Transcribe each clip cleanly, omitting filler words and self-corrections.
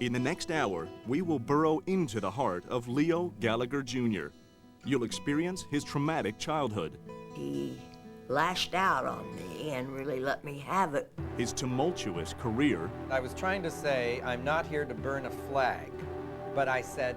In the next hour, we will burrow into the heart of Leo Gallagher Jr. You'll experience his traumatic childhood, He lashed out on me and really let me have it. his tumultuous career, I was trying to say, I'm not here to burn a flag, but I said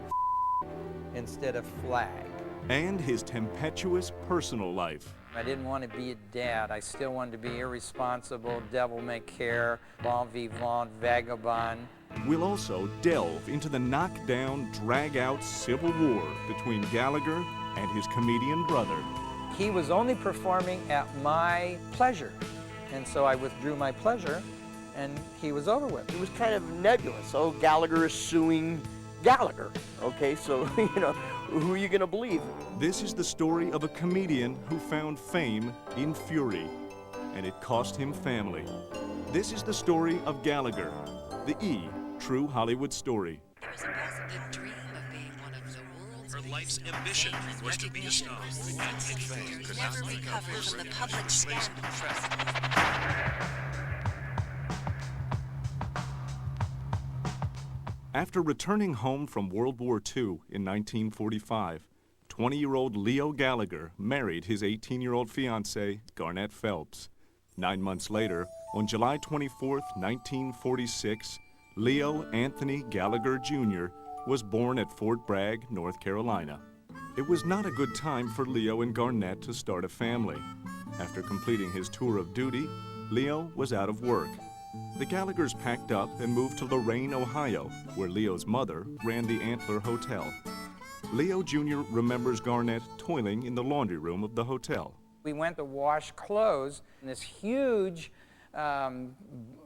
instead of flag. and his tempestuous personal life. I didn't want to be a dad. I still wanted to be irresponsible, devil-may-care, bon vivant, vagabond. We'll also delve into the knockdown, drag-out civil war between Gallagher and his comedian brother. He was only performing at my pleasure, and so I withdrew my pleasure, and he was over with. It was kind of nebulous. Oh, Gallagher is suing Gallagher. Okay, so, who are you going to believe? This is the story of a comedian who found fame in fury, and it cost him family. This is the story of Gallagher, the true Hollywood story. There was a positive dream of being one of the world's Her life's ambition was to be a star. never recover from the public scandal. After returning home from World War II in 1945, 20-year-old Leo Gallagher married his 18-year-old fiancée, Garnett Phelps. 9 months later, on July 24, 1946, Leo Anthony Gallagher Jr. was born at Fort Bragg, North Carolina. It was not a good time for Leo and Garnett to start a family. After completing his tour of duty, Leo was out of work. The Gallaghers packed up and moved to Lorain, Ohio, where Leo's mother ran the Antler Hotel. Leo Jr. remembers Garnett toiling in the laundry room of the hotel. We went to wash clothes in this huge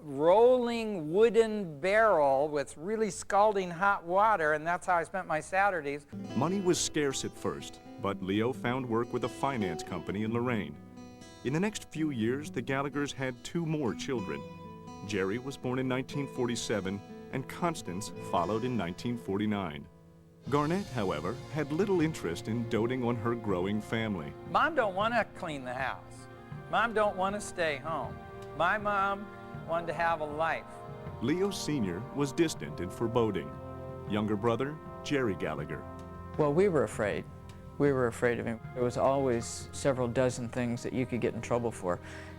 rolling wooden barrel with really scalding hot water, and that's how I spent my Saturdays. Money was scarce at first, but Leo found work with a finance company in Lorain. In the next few years, the Gallaghers had 2 more children. Jerry was born in 1947, and Constance followed in 1949. Garnett, however, had little interest in doting on her growing family. Mom don't want to clean the house. Mom don't want to stay home. My mom wanted to have a life. Leo Sr. was distant and foreboding. Younger brother, Jerry Gallagher. Well, we were afraid. We were afraid of him. There was always several dozen things that you could get in trouble for.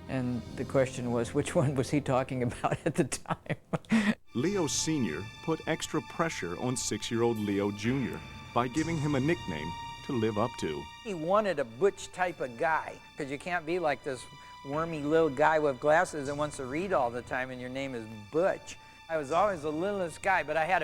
And the question was, which one was he talking about at the time? Leo Sr. put extra pressure on 6-year-old Leo Jr. by giving him a nickname to live up to. He wanted a butch type of guy, because you can't be like this wormy little guy with glasses that wants to read all the time and your name is Butch. I was always the littlest guy, but I had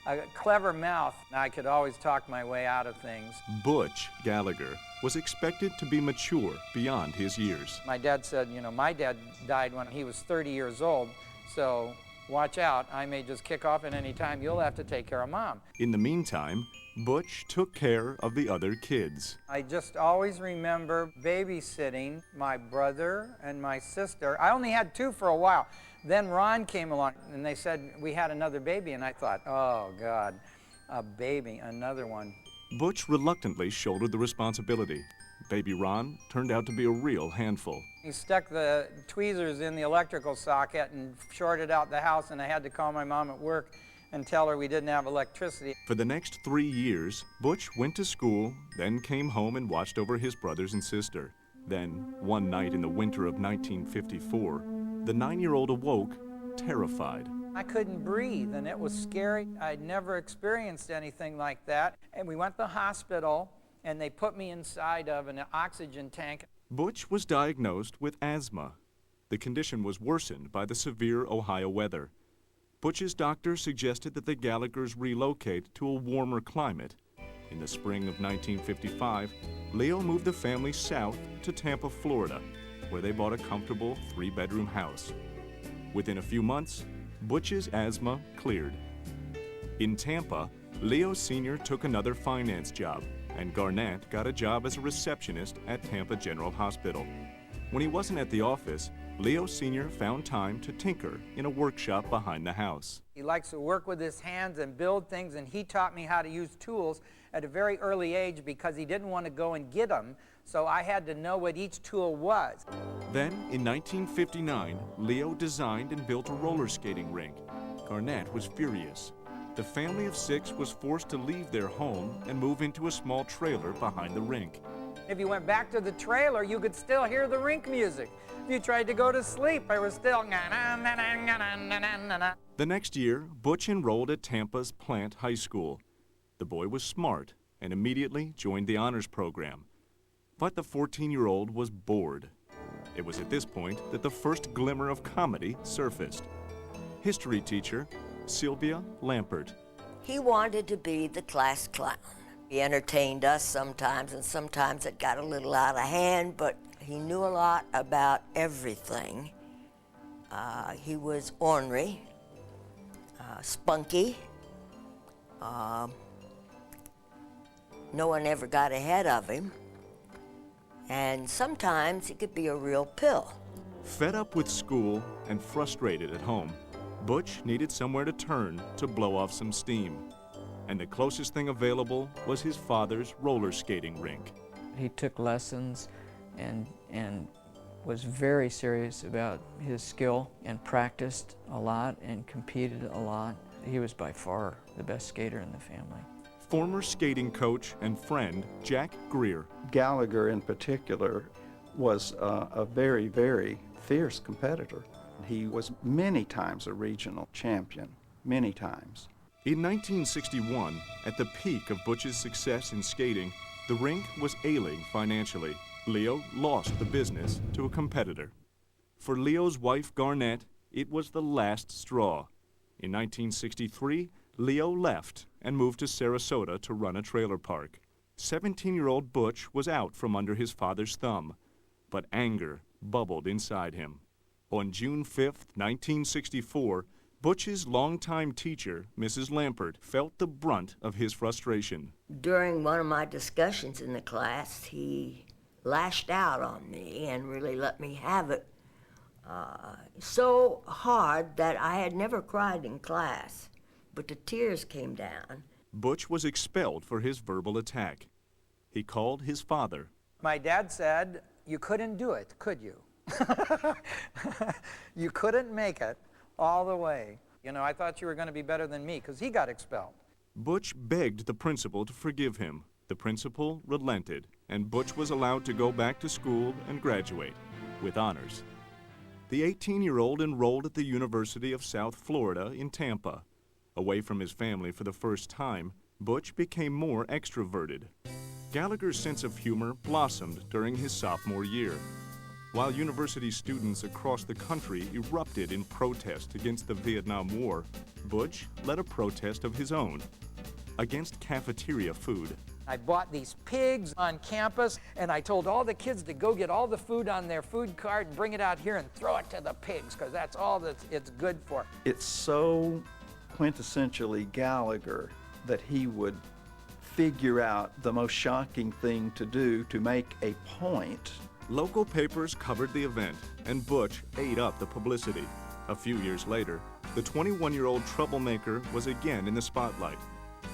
a clever mouth. I could always talk my way out of things. Butch Gallagher was expected to be mature beyond his years. My dad said, my dad died when he was 30 years old, so watch out. I may just kick off at any time. You'll have to take care of Mom. In the meantime, Butch took care of the other kids. I just always remember babysitting my brother and my sister. I only had 2 for a while. Then Ron came along, and they said we had another baby, and I thought, oh, God, a baby, another one. Butch reluctantly shouldered the responsibility. Baby Ron turned out to be a real handful. He stuck the tweezers in the electrical socket and shorted out the house, and I had to call my mom at work and tell her we didn't have electricity. For the next 3 years, Butch went to school, then came home and watched over his brothers and sister. Then, one night in the winter of 1954, the 9-year-old awoke, terrified. I couldn't breathe, and it was scary. I'd never experienced anything like that. And we went to the hospital, and they put me inside of an oxygen tank. Butch was diagnosed with asthma. The condition was worsened by the severe Ohio weather. Butch's doctor suggested that the Gallaghers relocate to a warmer climate. In the spring of 1955, Leo moved the family south to Tampa, Florida, where they bought a comfortable 3-bedroom house. Within a few months, Butch's asthma cleared. In Tampa, Leo Sr. took another finance job, and Garnett got a job as a receptionist at Tampa General Hospital. When he wasn't at the office, Leo Sr. found time to tinker in a workshop behind the house. He likes to work with his hands and build things, and he taught me how to use tools at a very early age because he didn't want to go and get them, so I had to know what each tool was. Then, in 1959, Leo designed and built a roller skating rink. Garnett was furious. The family of 6 was forced to leave their home and move into a small trailer behind the rink. If you went back to the trailer, you could still hear the rink music. If you tried to go to sleep, I was still na-na-na-na-na-na-na-na. The next year, Butch enrolled at Tampa's Plant High School. The boy was smart and immediately joined the honors program. But the 14-year-old was bored. It was at this point that the first glimmer of comedy surfaced. History teacher Sylvia Lampert. He wanted to be the class clown. He entertained us sometimes, and sometimes it got a little out of hand, but he knew a lot about everything. He was ornery, spunky. No one ever got ahead of him. And sometimes he could be a real pill. Fed up with school and frustrated at home, Butch needed somewhere to turn to blow off some steam. And the closest thing available was his father's roller skating rink. He took lessons and was very serious about his skill and practiced a lot and competed a lot. He was by far the best skater in the family. Former skating coach and friend Jack Greer. Gallagher in particular was a very, very fierce competitor. He was many times a regional champion, many times. In 1961, at the peak of Butch's success in skating, the rink was ailing financially. Leo lost the business to a competitor. For Leo's wife, Garnett, it was the last straw. In 1963, Leo left and moved to Sarasota to run a trailer park. 17-year-old Butch was out from under his father's thumb, but anger bubbled inside him. On June 5, 1964, Butch's longtime teacher, Mrs. Lampert, felt the brunt of his frustration. During one of my discussions in the class, he lashed out on me and really let me have it so hard that I had never cried in class, but the tears came down. Butch was expelled for his verbal attack. He called his father. My dad said, "You couldn't do it, could you?" You couldn't make it all the way. You know, I thought you were going to be better than me because he got expelled. Butch begged the principal to forgive him. The principal relented, and Butch was allowed to go back to school and graduate with honors. The 18-year-old enrolled at the University of South Florida in Tampa. Away from his family for the first time, Butch became more extroverted. Gallagher's sense of humor blossomed during his sophomore year. While university students across the country erupted in protest against the Vietnam War, Butch led a protest of his own against cafeteria food. I bought these pigs on campus, and I told all the kids to go get all the food on their food cart and bring it out here and throw it to the pigs, because that's all that it's good for. It's so quintessentially Gallagher that he would figure out the most shocking thing to do to make a point. Local papers covered the event, and Butch ate up the publicity. A few years later, the 21-year-old troublemaker was again in the spotlight,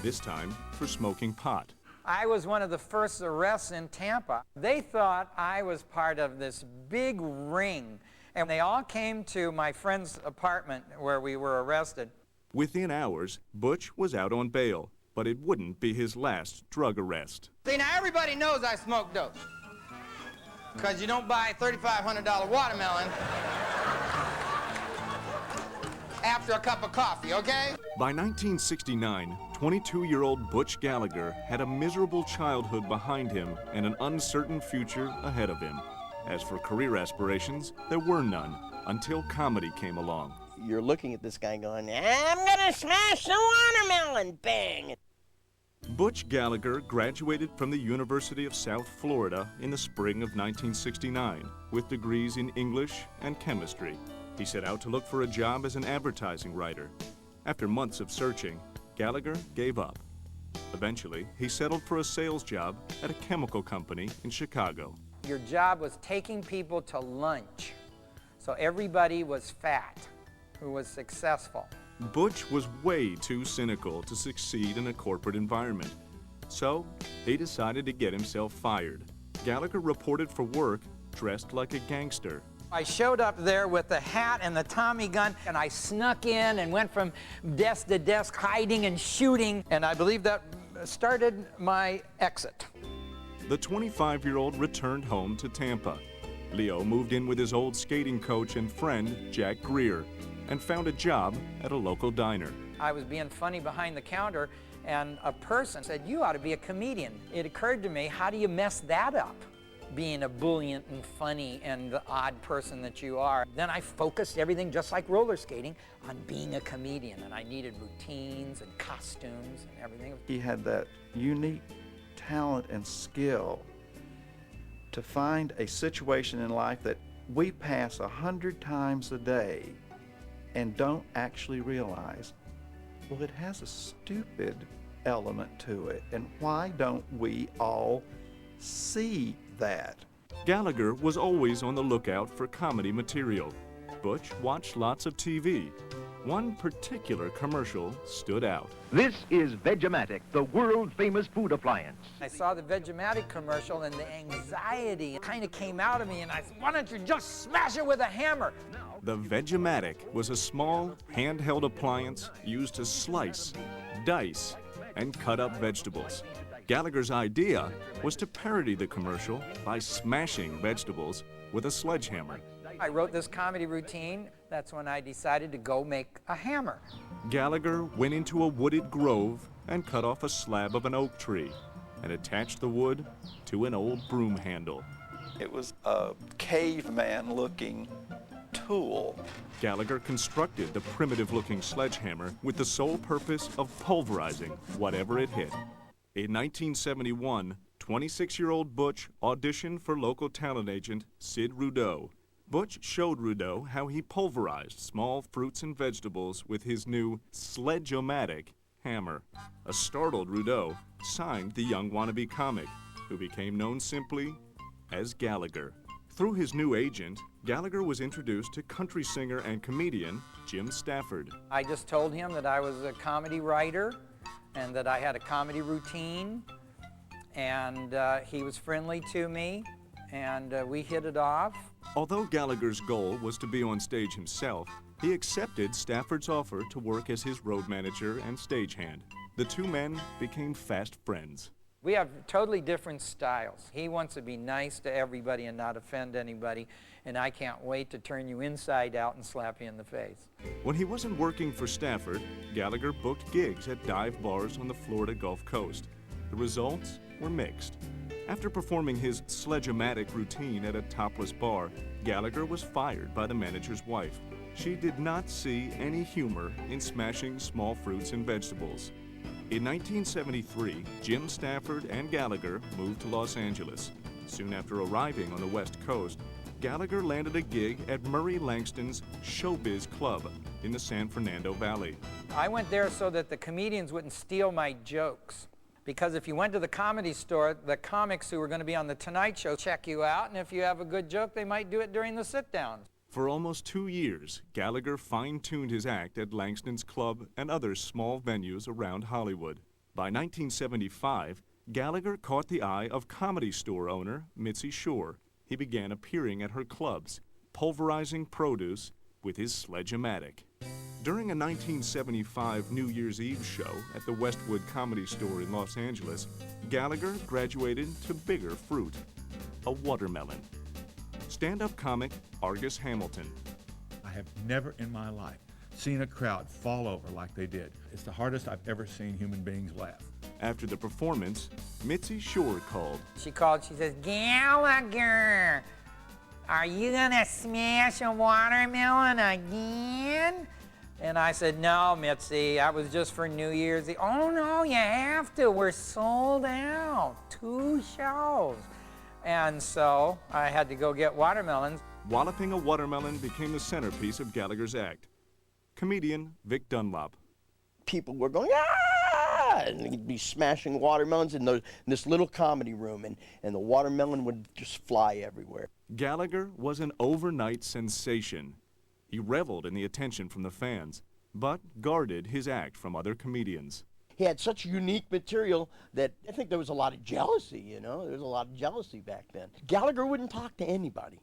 this time for smoking pot. I was one of the first arrests in Tampa. They thought I was part of this big ring, and they all came to my friend's apartment where we were arrested. Within hours, Butch was out on bail, but it wouldn't be his last drug arrest. See, now everybody knows I smoke dope, because you don't buy a $3,500 watermelon after a cup of coffee, okay? By 1969, 22-year-old Butch Gallagher had a miserable childhood behind him and an uncertain future ahead of him. As for career aspirations, there were none until comedy came along. You're looking at this guy going, I'm gonna smash the watermelon, bang! Butch Gallagher graduated from the University of South Florida in the spring of 1969 with degrees in English and chemistry. He set out to look for a job as an advertising writer. After months of searching, Gallagher gave up. Eventually, he settled for a sales job at a chemical company in Chicago. Your job was taking people to lunch, so everybody was fat who was successful. Butch was way too cynical to succeed in a corporate environment. So, he decided to get himself fired. Gallagher reported for work dressed like a gangster. I showed up there with the hat and the Tommy gun, and I snuck in and went from desk to desk hiding and shooting, and I believe that started my exit. The 25-year-old returned home to Tampa. Leo moved in with his old skating coach and friend, Jack Greer, and found a job at a local diner. I was being funny behind the counter, and a person said, "You ought to be a comedian." It occurred to me, how do you mess that up? Being a buoyant and funny and the odd person that you are. Then I focused everything, just like roller skating, on being a comedian, and I needed routines and costumes and everything. He had that unique talent and skill to find a situation in life that we pass 100 times a day and don't actually realize, well, it has a stupid element to it, and why don't we all see that? Gallagher was always on the lookout for comedy material. Butch watched lots of TV. One particular commercial stood out. This is Vegematic, the world-famous food appliance. I saw the Vegematic commercial, and the anxiety kind of came out of me, and I said, "Why don't you just smash it with a hammer?" The Vegematic was a small, handheld appliance used to slice, dice, and cut up vegetables. Gallagher's idea was to parody the commercial by smashing vegetables with a sledgehammer. I wrote this comedy routine. That's when I decided to go make a hammer. Gallagher went into a wooded grove and cut off a slab of an oak tree and attached the wood to an old broom handle. It was a caveman-looking tool. Gallagher constructed the primitive-looking sledgehammer with the sole purpose of pulverizing whatever it hit. In 1971, 26-year-old Butch auditioned for local talent agent Sid Rudeau. Butch showed Rudeau how he pulverized small fruits and vegetables with his new Sledge-O-Matic hammer. A startled Rudeau signed the young wannabe comic, who became known simply as Gallagher. Through his new agent, Gallagher was introduced to country singer and comedian Jim Stafford. I just told him that I was a comedy writer and that I had a comedy routine, and he was friendly to me, and we hit it off. Although Gallagher's goal was to be on stage himself, he accepted Stafford's offer to work as his road manager and stagehand. The two men became fast friends. We have totally different styles. He wants to be nice to everybody and not offend anybody, and I can't wait to turn you inside out and slap you in the face. When he wasn't working for Stafford, Gallagher booked gigs at dive bars on the Florida Gulf Coast. The results were mixed. After performing his Sledge-O-Matic routine at a topless bar, Gallagher was fired by the manager's wife. She did not see any humor in smashing small fruits and vegetables. In 1973, Jim Stafford and Gallagher moved to Los Angeles. Soon after arriving on the West Coast, Gallagher landed a gig at Murray Langston's Showbiz Club in the San Fernando Valley. I went there so that the comedians wouldn't steal my jokes. Because if you went to the Comedy Store, the comics who were going to be on The Tonight Show check you out, and if you have a good joke, they might do it during the sit-downs. For almost 2 years, Gallagher fine-tuned his act at Langston's Club and other small venues around Hollywood. By 1975, Gallagher caught the eye of Comedy Store owner Mitzi Shore. He began appearing at her clubs, pulverizing produce with his Sledge-O-Matic. During a 1975 New Year's Eve show at the Westwood Comedy Store in Los Angeles, Gallagher graduated to bigger fruit, a watermelon. Stand-up comic Argus Hamilton. I have never in my life seen a crowd fall over like they did. It's the hardest I've ever seen human beings laugh. After the performance, Mitzi Shore called. She called, she says, "Gallagher, are you gonna smash a watermelon again?" And I said, "No, Mitzi, that was just for New Year's Eve." "Oh no, you have to, we're sold out, 2 shows." And so I had to go get watermelons. Walloping a watermelon became the centerpiece of Gallagher's act. Comedian Vic Dunlop. People were going, "Ah!" and he'd be smashing watermelons in this little comedy room, and the watermelon would just fly everywhere. Gallagher was an overnight sensation. He reveled in the attention from the fans, but guarded his act from other comedians. He had such unique material that I think there was a lot of jealousy, There was a lot of jealousy back then. Gallagher wouldn't talk to anybody.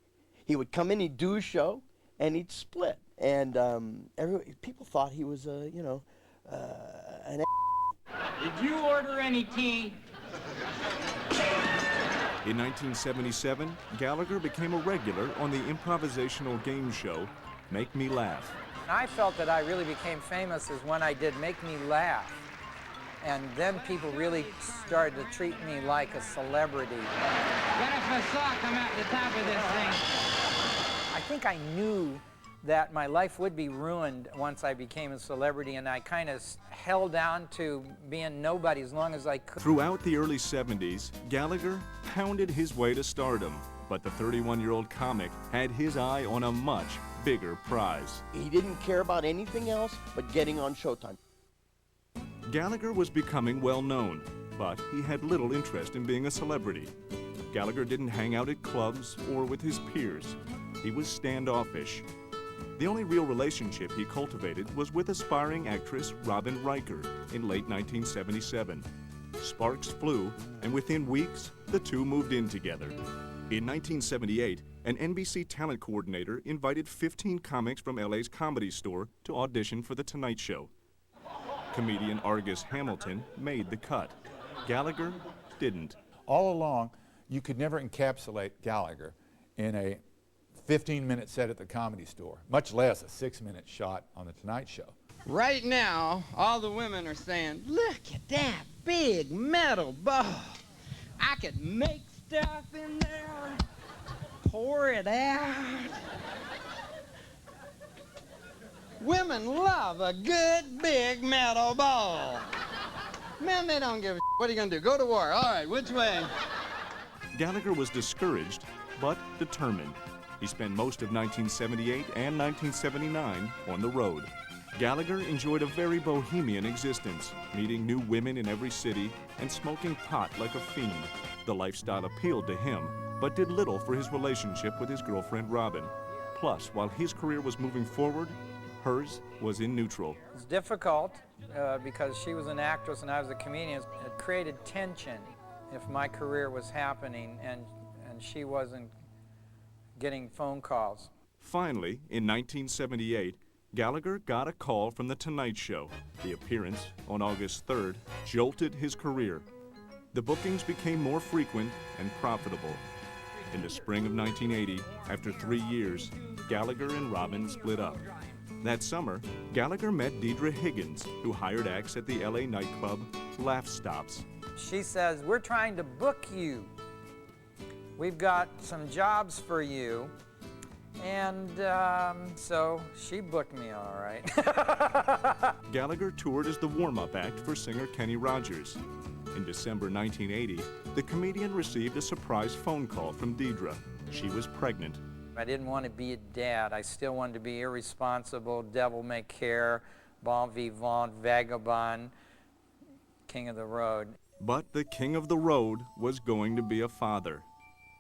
He would come in, he'd do a show, and he'd split. And people thought he was an Did you order any tea? In 1977, Gallagher became a regular on the improvisational game show Make Me Laugh. I felt that I really became famous is when I did Make Me Laugh. And then people really started to treat me like a celebrity. Get a facade come out the top of this thing. I think I knew that my life would be ruined once I became a celebrity, and I kind of held on to being nobody as long as I could. Throughout the early 70s, Gallagher pounded his way to stardom, but the 31-year-old comic had his eye on a much bigger prize. He didn't care about anything else but getting on Showtime. Gallagher was becoming well known, but he had little interest in being a celebrity. Gallagher didn't hang out at clubs or with his peers. He was standoffish. The only real relationship he cultivated was with aspiring actress Robin Riker in late 1977. Sparks flew, and within weeks, the two moved in together. In 1978, an NBC talent coordinator invited 15 comics from LA's Comedy Store to audition for The Tonight Show. Comedian Argus Hamilton made the cut. Gallagher didn't. All along, you could never encapsulate Gallagher in a 15-minute set at the Comedy Store, much less a 6-minute shot on The Tonight Show. Right now, all the women are saying, look at that big metal ball. I could make stuff in there, pour it out. Women love a good big metal ball. Men, they don't give a What are you gonna do? Go to war. All right, which way? Gallagher was discouraged, but determined. He spent most of 1978 and 1979 on the road. Gallagher enjoyed a very bohemian existence, meeting new women in every city and smoking pot like a fiend. The lifestyle appealed to him, but did little for his relationship with his girlfriend Robin. Plus, while his career was moving forward, hers was in neutral. It's difficult because she was an actress and I was a comedian. It created tension if my career was happening and she wasn't getting phone calls. Finally, in 1978, Gallagher got a call from The Tonight Show. The appearance, on August 3rd, jolted his career. The bookings became more frequent and profitable. In the spring of 1980, after 3 years, Gallagher and Robin split up. That summer, Gallagher met Deidre Higgins, who hired acts at the LA nightclub Laugh Stops. She says, we're trying to book you. We've got some jobs for you. And so she booked me all right. Gallagher toured as the warm-up act for singer Kenny Rogers. In December 1980, the comedian received a surprise phone call from Deidre. She was pregnant. I didn't want to be a dad. I still wanted to be irresponsible, devil may care, bon vivant, vagabond, king of the road. But the king of the road was going to be a father.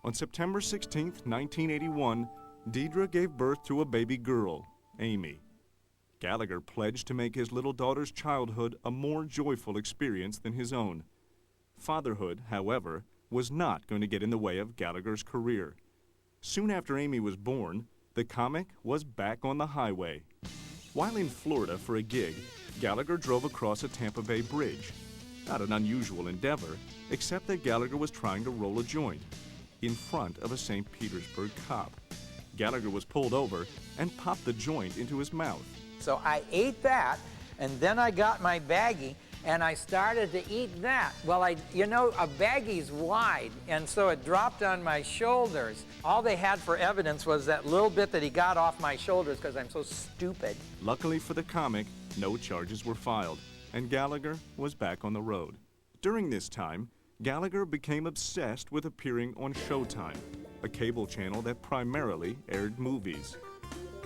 On September 16, 1981, Deidre gave birth to a baby girl, Amy. Gallagher pledged to make his little daughter's childhood a more joyful experience than his own. Fatherhood, however, was not going to get in the way of Gallagher's career. Soon after Amy was born, the comic was back on the highway. While in Florida for a gig, Gallagher drove across a Tampa Bay bridge. Not an unusual endeavor, except that Gallagher was trying to roll a joint in front of a St. Petersburg cop. Gallagher was pulled over and popped the joint into his mouth. So I ate that, and then I got my baggie, and I started to eat that. Well, a baggie's wide, and so it dropped on my shoulders. All they had for evidence was that little bit that he got off my shoulders because I'm so stupid. Luckily for the comic, no charges were filed, and Gallagher was back on the road. During this time, Gallagher became obsessed with appearing on Showtime, a cable channel that primarily aired movies.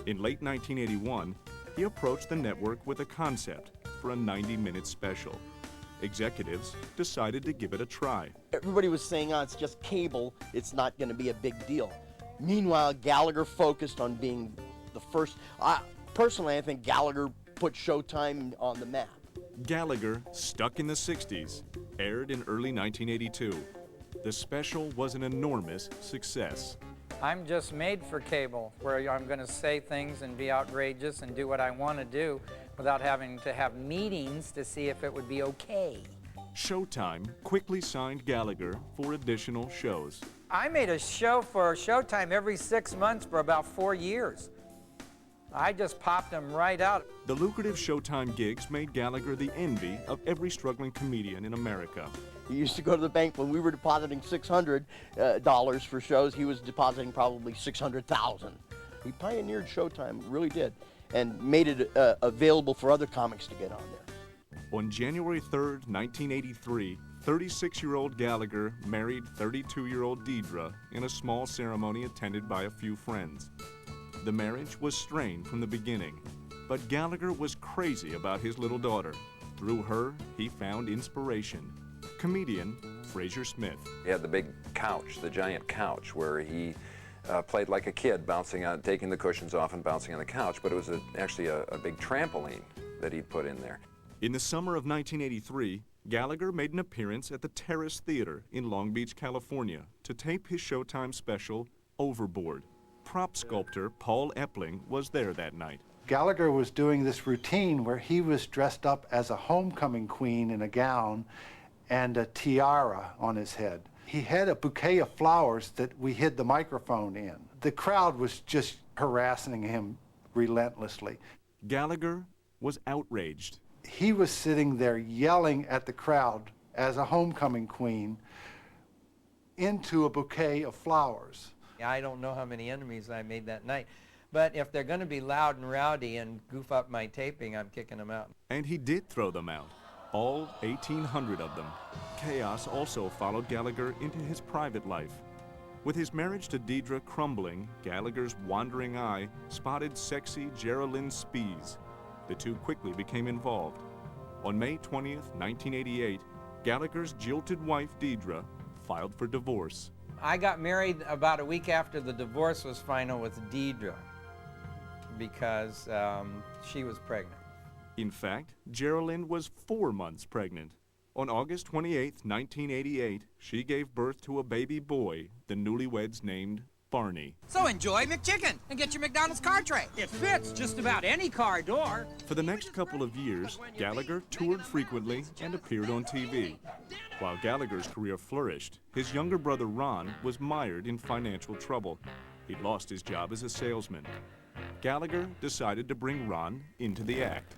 In late 1981, he approached the network with a concept for a 90-minute special. Executives decided to give it a try. Everybody was saying, it's just cable, it's not going to be a big deal. Meanwhile, Gallagher focused on being the first. Personally, I think Gallagher put Showtime on the map. Gallagher, Stuck in the 60s, aired in early 1982. The special was an enormous success. I'm just made for cable, where I'm going to say things and be outrageous and do what I want to do without having to have meetings to see if it would be okay. Showtime quickly signed Gallagher for additional shows. I made a show for Showtime every 6 months for about 4 years. I just popped them right out. The lucrative Showtime gigs made Gallagher the envy of every struggling comedian in America. He used to go to the bank when we were depositing $600 for shows. He was depositing probably $600,000. He pioneered Showtime, really did, and made it available for other comics to get on there. On January 3rd, 1983, 36-year-old Gallagher married 32-year-old Deidre in a small ceremony attended by a few friends. The marriage was strained from the beginning, but Gallagher was crazy about his little daughter. Through her, he found inspiration. Comedian Fraser Smith. He had the big couch, the giant couch, where he played like a kid, bouncing on, taking the cushions off and bouncing on the couch, but it was actually a big trampoline that he'd put in there. In the summer of 1983, Gallagher made an appearance at the Terrace Theater in Long Beach, California, to tape his Showtime special, Overboard. Prop sculptor Paul Epling was there that night. Gallagher was doing this routine where he was dressed up as a homecoming queen in a gown and a tiara on his head. He had a bouquet of flowers that we hid the microphone in. The crowd was just harassing him relentlessly. Gallagher was outraged. He was sitting there yelling at the crowd as a homecoming queen into a bouquet of flowers. I don't know how many enemies I made that night, but if they're going to be loud and rowdy and goof up my taping, I'm kicking them out. And he did throw them out, all 1,800 of them. Chaos also followed Gallagher into his private life. With his marriage to Deidre crumbling, Gallagher's wandering eye spotted sexy Geraldine Spees. The two quickly became involved. On May 20th, 1988, Gallagher's jilted wife, Deidre, filed for divorce. I got married about a week after the divorce was final with Deidre because she was pregnant. In fact, Geraldine was 4 months pregnant. On August 28, 1988, she gave birth to a baby boy the newlyweds named Barney. So enjoy McChicken and get your McDonald's car tray. It fits just about any car door. For the next couple of years, Gallagher toured frequently and appeared on TV. While Gallagher's career flourished, his younger brother Ron was mired in financial trouble. He'd lost his job as a salesman. Gallagher decided to bring Ron into the act.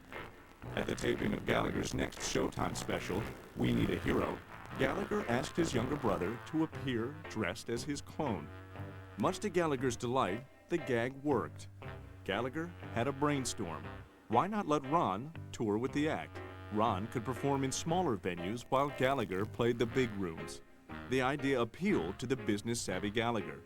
At the taping of Gallagher's next Showtime special, We Need a Hero, Gallagher asked his younger brother to appear dressed as his clone. Much to Gallagher's delight, the gag worked. Gallagher had a brainstorm. Why not let Ron tour with the act? Ron could perform in smaller venues while Gallagher played the big rooms. The idea appealed to the business-savvy Gallagher.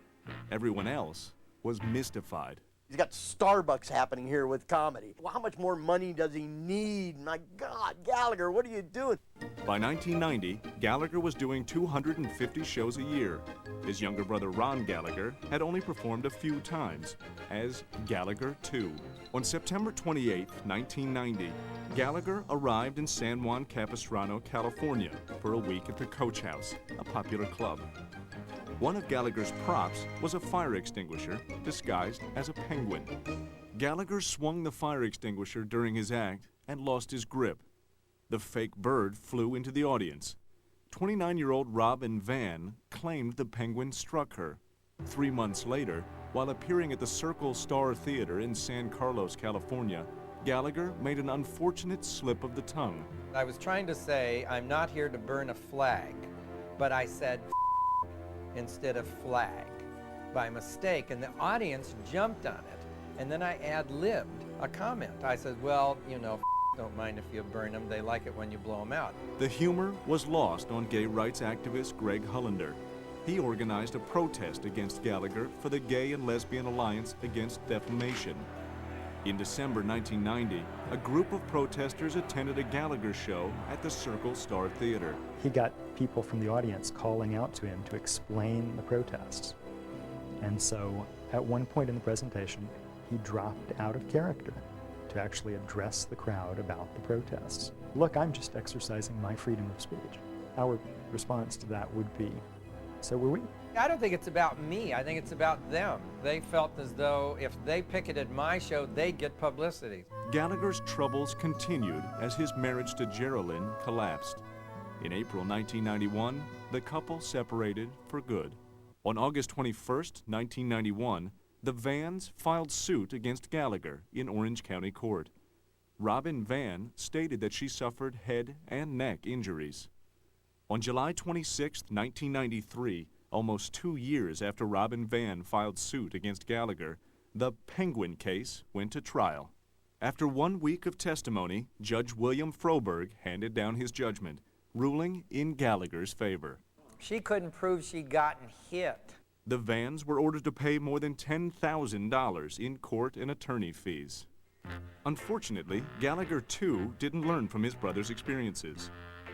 Everyone else was mystified. He's got Starbucks happening here with comedy. Well, how much more money does he need? My God, Gallagher, what are you doing? By 1990, Gallagher was doing 250 shows a year. His younger brother Ron Gallagher had only performed a few times, as Gallagher II. On September 28, 1990, Gallagher arrived in San Juan Capistrano, California, for a week at the Coach House, a popular club. One of Gallagher's props was a fire extinguisher disguised as a penguin. Gallagher swung the fire extinguisher during his act and lost his grip. The fake bird flew into the audience. 29-year-old Robin Van claimed the penguin struck her. 3 months later, while appearing at the Circle Star Theater in San Carlos, California, Gallagher made an unfortunate slip of the tongue. I was trying to say, I'm not here to burn a flag, but I said instead of flag by mistake, and the audience jumped on it. And then I ad-libbed a comment. I said, well, you know, don't mind if you burn them. They like it when you blow them out. The humor was lost on gay rights activist Greg Hollander. He organized a protest against Gallagher for the Gay and Lesbian Alliance Against Defamation. In December 1990, a group of protesters attended a Gallagher show at the Circle Star Theater. He got people from the audience calling out to him to explain the protests. And so at one point in the presentation, he dropped out of character to actually address the crowd about the protests. Look, I'm just exercising my freedom of speech. Our response to that would be, so were we. I don't think it's about me. I think it's about them. They felt as though if they picketed my show, they'd get publicity. Gallagher's troubles continued as his marriage to Geraldine collapsed. In April 1991, the couple separated for good. On August 21st, 1991, the Vans filed suit against Gallagher in Orange County Court. Robin Van stated that she suffered head and neck injuries. On July 26, 1993, almost 2 years after Robin Van filed suit against Gallagher, the Penguin case went to trial. After 1 week of testimony, Judge William Froberg handed down his judgment, ruling in Gallagher's favor. She couldn't prove she'd gotten hit. The Vans were ordered to pay more than $10,000 in court and attorney fees. Unfortunately, Gallagher, too, didn't learn from his brother's experiences.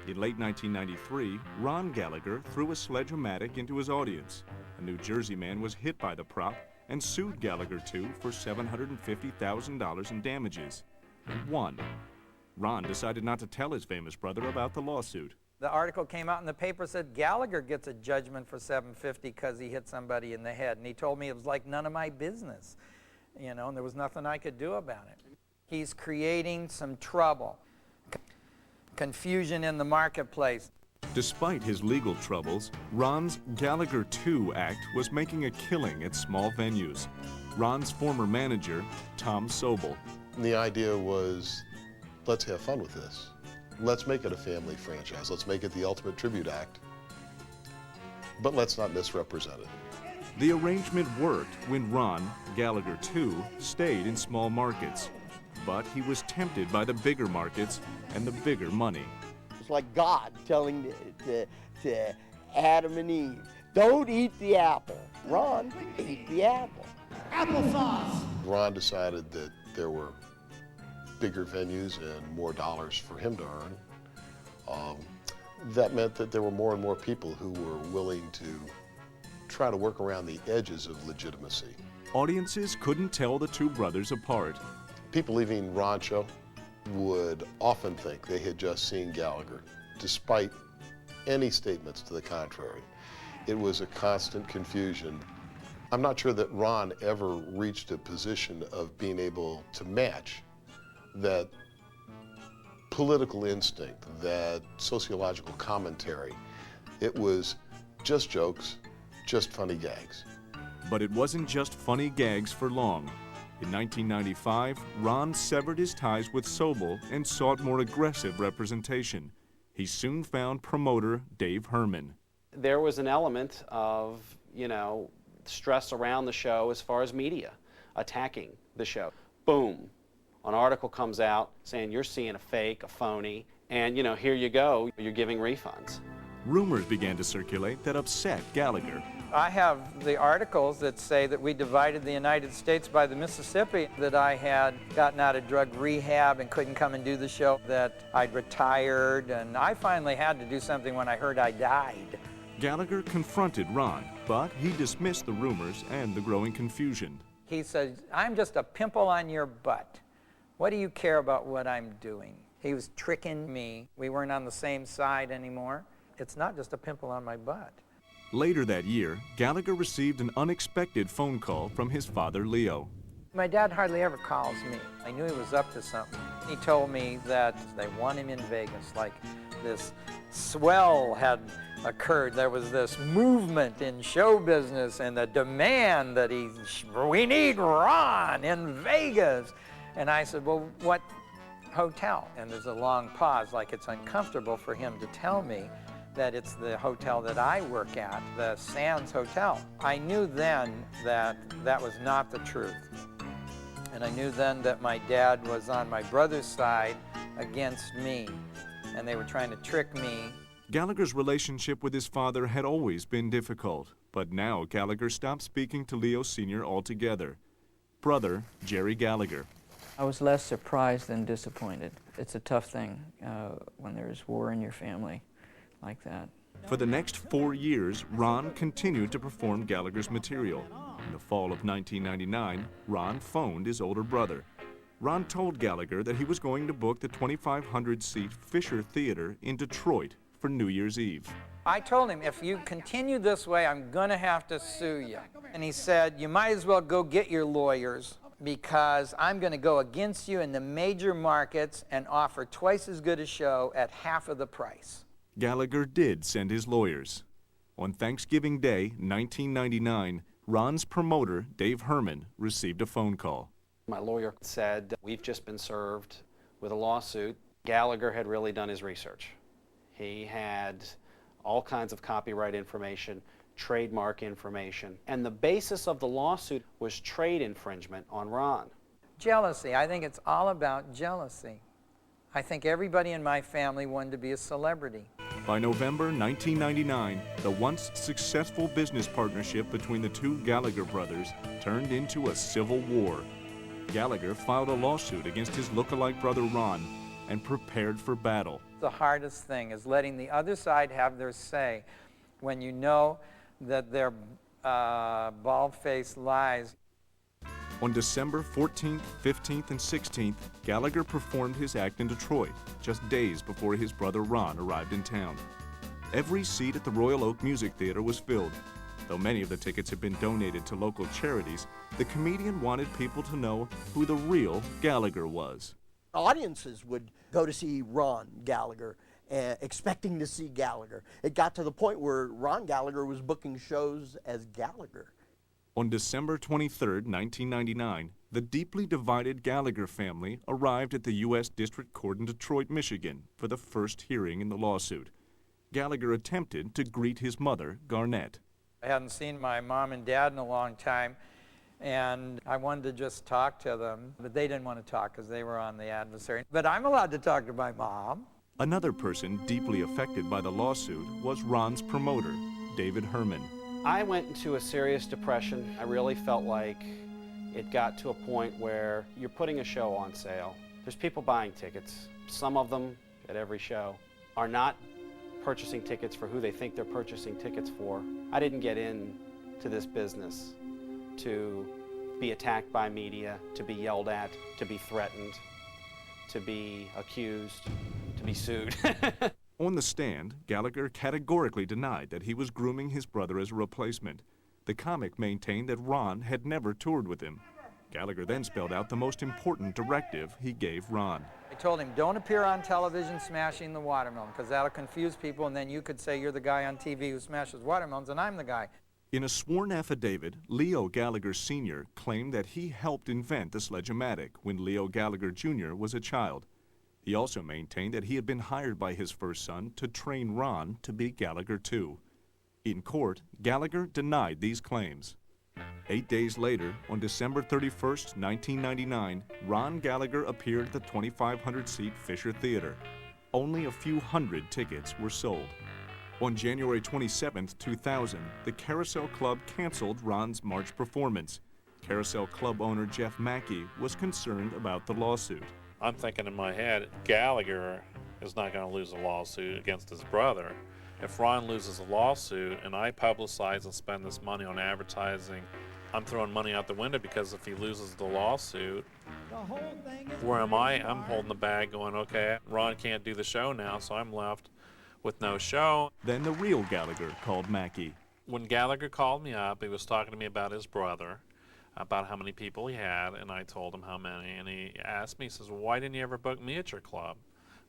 In late 1993, Ron Gallagher threw a sledge-o-matic into his audience. A New Jersey man was hit by the prop and sued Gallagher, too, for $750,000 in damages, and won. Ron decided not to tell his famous brother about the lawsuit. The article came out in the paper, said Gallagher gets a judgment for $750 because he hit somebody in the head. And he told me it was like none of my business, and there was nothing I could do about it. He's creating some trouble, confusion in the marketplace. Despite his legal troubles, Ron's Gallagher 2 act was making a killing at small venues. Ron's former manager, Tom Sobel. The idea was, let's have fun with this. Let's make it a family franchise. Let's make it the ultimate tribute act. But let's not misrepresent it. The arrangement worked when Ron, Gallagher 2, stayed in small markets. But he was tempted by the bigger markets and the bigger money. It's like God telling to Adam and Eve, don't eat the apple. Ron ate the apple. Applesauce. Ron decided that there were bigger venues and more dollars for him to earn. That meant that there were more and more people who were willing to try to work around the edges of legitimacy. Audiences couldn't tell the two brothers apart. People leaving Ron's show would often think they had just seen Gallagher, despite any statements to the contrary. It was a constant confusion. I'm not sure that Ron ever reached a position of being able to match that political instinct, that sociological commentary. It was just jokes, just funny gags. But it wasn't just funny gags for long. In 1995, Ron severed his ties with Sobel and sought more aggressive representation. He soon found promoter Dave Herman. There was an element of, stress around the show as far as media attacking the show. Boom. An article comes out saying you're seeing a fake, a phony, and here you go, you're giving refunds. Rumors began to circulate that upset Gallagher. I have the articles that say that we divided the United States by the Mississippi, that I had gotten out of drug rehab and couldn't come and do the show, that I'd retired, and I finally had to do something when I heard I died. Gallagher confronted Ron, but he dismissed the rumors and the growing confusion. He said, I'm just a pimple on your butt. What do you care about what I'm doing? He was tricking me. We weren't on the same side anymore. It's not just a pimple on my butt. Later that year, Gallagher received an unexpected phone call from his father, Leo. My dad hardly ever calls me. I knew he was up to something. He told me that they want him in Vegas, like this swell had occurred. There was this movement in show business and the demand that we need Ron in Vegas. And I said, well, what hotel? And there's a long pause, like it's uncomfortable for him to tell me that it's the hotel that I work at, the Sands Hotel. I knew then that that was not the truth. And I knew then that my dad was on my brother's side against me, and they were trying to trick me. Gallagher's relationship with his father had always been difficult, but now Gallagher stopped speaking to Leo Sr. altogether. Brother Jerry Gallagher. I was less surprised than disappointed. It's a tough thing when there's war in your family like that. For the next 4 years, Ron continued to perform Gallagher's material. In the fall of 1999, Ron phoned his older brother. Ron told Gallagher that he was going to book the 2,500-seat Fisher Theater in Detroit for New Year's Eve. I told him, if you continue this way, I'm going to have to sue you. And he said, you might as well go get your lawyers, because I'm going to go against you in the major markets and offer twice as good a show at half of the price. Gallagher did send his lawyers. On Thanksgiving Day, 1999, Ron's promoter, Dave Herman, received a phone call. My lawyer said, we've just been served with a lawsuit. Gallagher had really done his research. He had all kinds of copyright information, trademark information, and the basis of the lawsuit was trade infringement on Ron. Jealousy. I think it's all about jealousy. I think everybody in my family wanted to be a celebrity. By November 1999, the once successful business partnership between the two Gallagher brothers turned into a civil war. Gallagher filed a lawsuit against his look-alike brother Ron and prepared for battle. The hardest thing is letting the other side have their say when you know that they're bald-faced lies. On December 14th, 15th, and 16th, Gallagher performed his act in Detroit, just days before his brother Ron arrived in town. Every seat at the Royal Oak Music Theater was filled. Though many of the tickets had been donated to local charities, the comedian wanted people to know who the real Gallagher was. Audiences would go to see Ron Gallagher, expecting to see Gallagher. It got to the point where Ron Gallagher was booking shows as Gallagher. On December 23, 1999, the deeply divided Gallagher family arrived at the U.S. District Court in Detroit, Michigan, for the first hearing in the lawsuit. Gallagher attempted to greet his mother, Garnett. I hadn't seen my mom and dad in a long time, and I wanted to just talk to them, but they didn't want to talk because they were on the adversary. But I'm allowed to talk to my mom. Another person deeply affected by the lawsuit was Ron's promoter, David Herman. I went into a serious depression. I really felt like it got to a point where you're putting a show on sale. There's people buying tickets. Some of them at every show are not purchasing tickets for who they think they're purchasing tickets for. I didn't get into this business to be attacked by media, to be yelled at, to be threatened, to be accused, to be sued. On the stand, Gallagher categorically denied that he was grooming his brother as a replacement. The comic maintained that Ron had never toured with him. Gallagher then spelled out the most important directive he gave Ron. I told him, don't appear on television smashing the watermelon, because that'll confuse people, and then you could say you're the guy on TV who smashes watermelons, and I'm the guy. In a sworn affidavit, Leo Gallagher Sr. claimed that he helped invent the Sledge-O-Matic when Leo Gallagher Jr. was a child. He also maintained that he had been hired by his first son to train Ron to be Gallagher too. In court, Gallagher denied these claims. 8 days later, on December 31st, 1999, Ron Gallagher appeared at the 2,500-seat Fisher Theater. Only a few hundred tickets were sold. On January 27, 2000, the Carousel Club canceled Ron's March performance. Carousel Club owner Jeff Mackey was concerned about the lawsuit. I'm thinking in my head, Gallagher is not going to lose a lawsuit against his brother. If Ron loses a lawsuit and I publicize and spend this money on advertising, I'm throwing money out the window, because if he loses the lawsuit, where am I? I'm holding the bag going, okay, Ron can't do the show now, so I'm left with no show. Then the real Gallagher called Mackey. When Gallagher called me up, he was talking to me about his brother, about how many people he had, and I told him how many, and he asked me, he says, well, why didn't you ever book me at your club?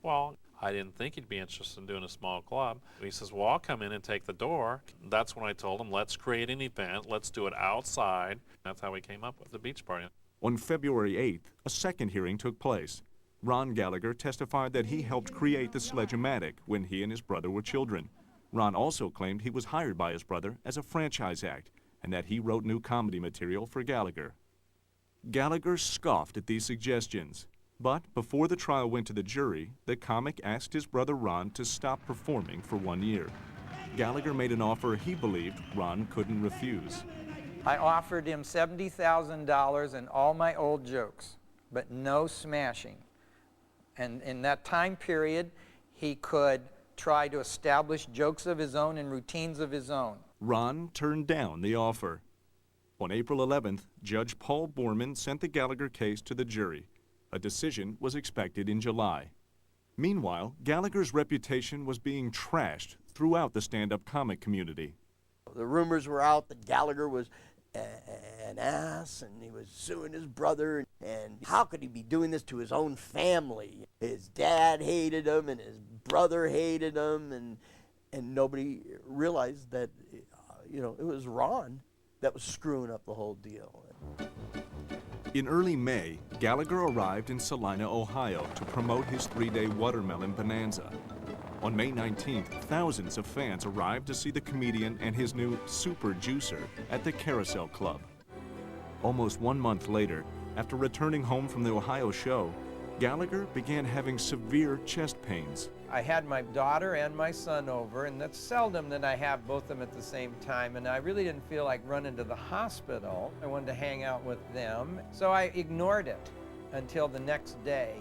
Well, I didn't think he'd be interested in doing a small club. He says, well, I'll come in and take the door. That's when I told him, let's create an event, let's do it outside. That's how we came up with the beach party. On February 8th, a second hearing took place. Ron Gallagher testified that he helped create the Sledge-O-Matic when he and his brother were children. Ron also claimed he was hired by his brother as a franchise act, and that he wrote new comedy material for Gallagher. Gallagher scoffed at these suggestions, but before the trial went to the jury, the comic asked his brother Ron to stop performing for 1 year. Gallagher made an offer he believed Ron couldn't refuse. I offered him $70,000 and all my old jokes, but no smashing. And in that time period, he could try to establish jokes of his own and routines of his own. Ron turned down the offer. On April 11th, Judge Paul Borman sent the Gallagher case to the jury. A decision was expected in July. Meanwhile, Gallagher's reputation was being trashed throughout the stand-up comic community. The rumors were out that Gallagher was an ass and he was suing his brother, and how could he be doing this to his own family? His dad hated him and his brother hated him, and nobody realized that it was Ron that was screwing up the whole deal. In early May, Gallagher arrived in Salina, Ohio to promote his 3-day watermelon bonanza. On May 19th, thousands of fans arrived to see the comedian and his new Super Juicer at the Carousel Club. Almost 1 month later, after returning home from the Ohio show, Gallagher began having severe chest pains. I had my daughter and my son over, and that's seldom that I have both of them at the same time, and I really didn't feel like running to the hospital. I wanted to hang out with them, so I ignored it until the next day,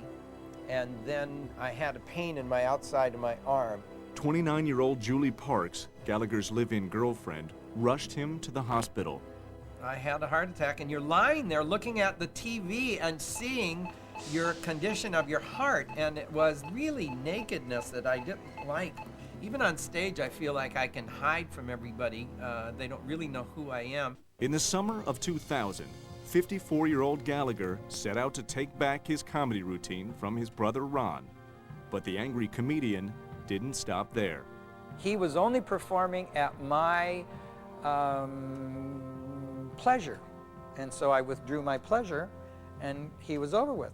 and then I had a pain in my outside of my arm. 29-year-old Julie Parks, Gallagher's live-in girlfriend, rushed him to the hospital. I had a heart attack, and you're lying there looking at the TV and seeing your condition of your heart, and it was really nakedness that I didn't like. Even on stage, I feel like I can hide from everybody. They don't really know who I am. In the summer of 2000, 54-year-old Gallagher set out to take back his comedy routine from his brother Ron. But the angry comedian didn't stop there. He was only performing at my pleasure, and so I withdrew my pleasure, and he was over with.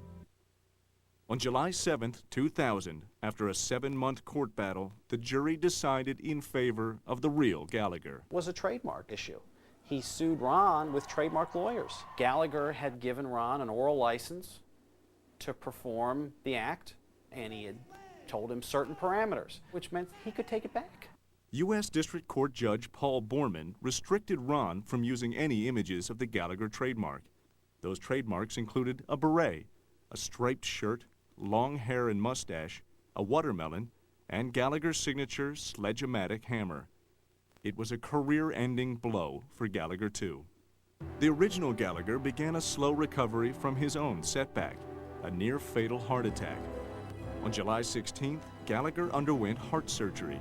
On July 7th, 2000, after a 7-month court battle, the jury decided in favor of the real Gallagher. Was a trademark issue. He sued Ron with trademark lawyers. Gallagher had given Ron an oral license to perform the act, and he had told him certain parameters, which meant he could take it back. U.S. District Court Judge Paul Borman restricted Ron from using any images of the Gallagher trademark. Those trademarks included a beret, a striped shirt, long hair and mustache, a watermelon, and Gallagher's signature sledge-o-matic hammer. It was a career-ending blow for Gallagher, too. The original Gallagher began a slow recovery from his own setback, a near-fatal heart attack. On July 16th, Gallagher underwent heart surgery.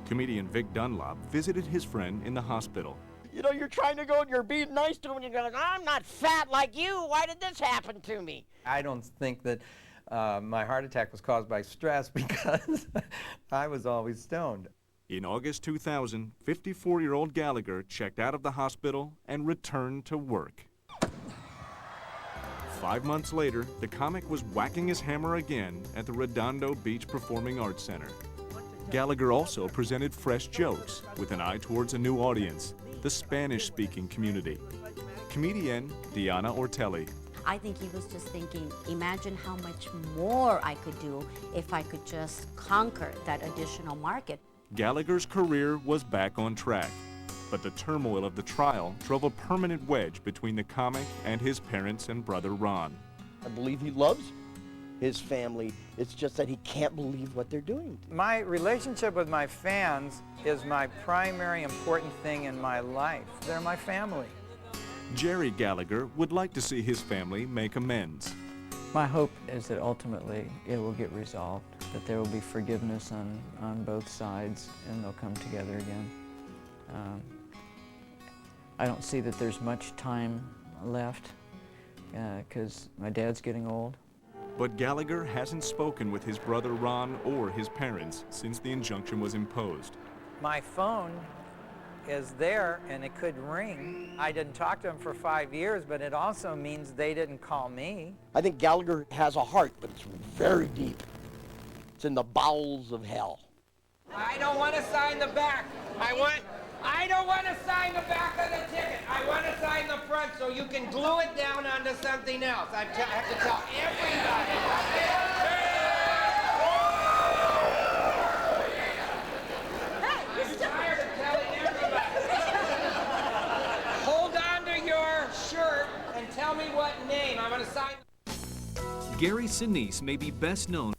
Comedian Vic Dunlop visited his friend in the hospital. You're trying to go and you're being nice to him, and you're going, I'm not fat like you. Why did this happen to me? I don't think that my heart attack was caused by stress because I was always stoned. In August 2000, 54-year-old Gallagher checked out of the hospital and returned to work. 5 months later, the comic was whacking his hammer again at the Redondo Beach Performing Arts Center. Gallagher also presented fresh jokes with an eye towards a new audience, the Spanish-speaking community. Comedian Diana Ortelli. I think he was just thinking, imagine how much more I could do if I could just conquer that additional market. Gallagher's career was back on track, but the turmoil of the trial drove a permanent wedge between the comic and his parents and brother Ron. I believe he loves his family. It's just that he can't believe what they're doing. My relationship with my fans is my primary important thing in my life. They're my family. Jerry Gallagher would like to see his family make amends. My hope is that ultimately it will get resolved, that there will be forgiveness on both sides, and they'll come together again. I don't see that there's much time left because my dad's getting old. But Gallagher hasn't spoken with his brother Ron or his parents since the injunction was imposed. My phone is there and it could ring. I didn't talk to them for 5 years, but it also means they didn't call me. I think Gallagher has a heart, but it's very deep. It's in the bowels of hell. I don't want to sign the back. I don't want to sign the back of the ticket. I want to sign the front so you can glue it down onto something else. I have to tell everybody. I'm tired of telling everybody. Hold on to your shirt and tell me what name. I'm going to sign. Gary Sinise may be best known